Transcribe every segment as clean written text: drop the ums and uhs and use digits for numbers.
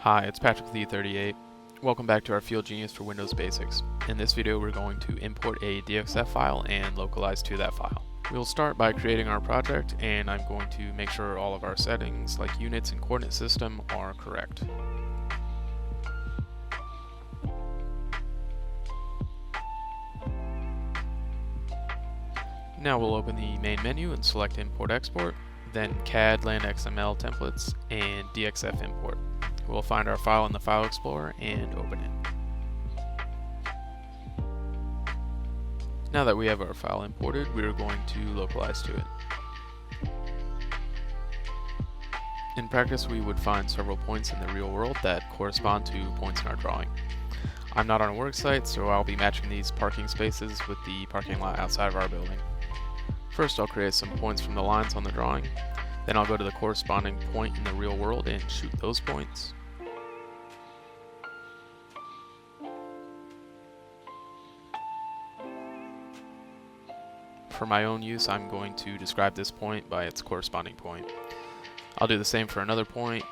Hi, it's Patrick with E38. Welcome back to our FieldGenius for Windows Basics. In this video, we're going to import a DXF file and localize to that file. We'll start by creating our project, and I'm going to make sure all of our settings, like units and coordinate system, are correct. Now we'll open the main menu and select Import Export, then CAD, Land XML templates, and DXF import. We'll find our file in the File Explorer and open it. Now that we have our file imported, we are going to localize to it. In practice, we would find several points in the real world that correspond to points in our drawing. I'm not on a work site, so I'll be matching these parking spaces with the parking lot outside of our building. First, I'll create some points from the lines on the drawing. Then I'll go to the corresponding point in the real world and shoot those points. For my own use, I'm going to describe this point by its corresponding point. I'll do the same for another point.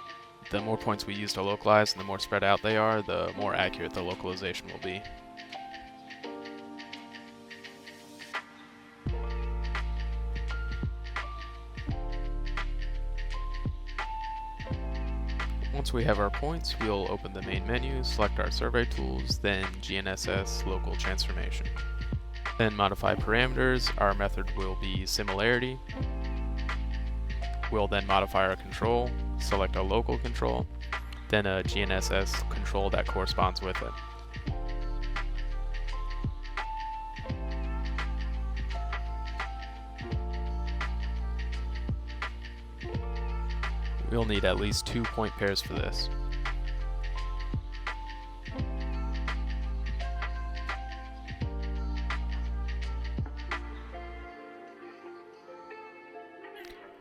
The more points we use to localize and the more spread out they are, the more accurate the localization will be. Once we have our points, we'll open the main menu, select our survey tools, then GNSS local transformation. Then modify parameters. Our method will be similarity. We'll then modify our control, select a local control, then a GNSS control that corresponds with it. We'll need at least 2 point pairs for this.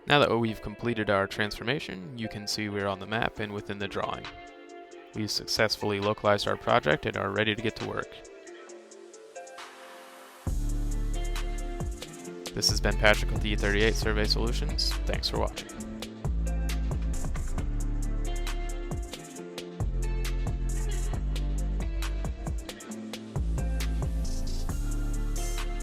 Now that we've completed our transformation, you can see we're on the map and within the drawing. We've successfully localized our project and are ready to get to work. This has been Patrick with E38 Survey Solutions. Thanks for watching.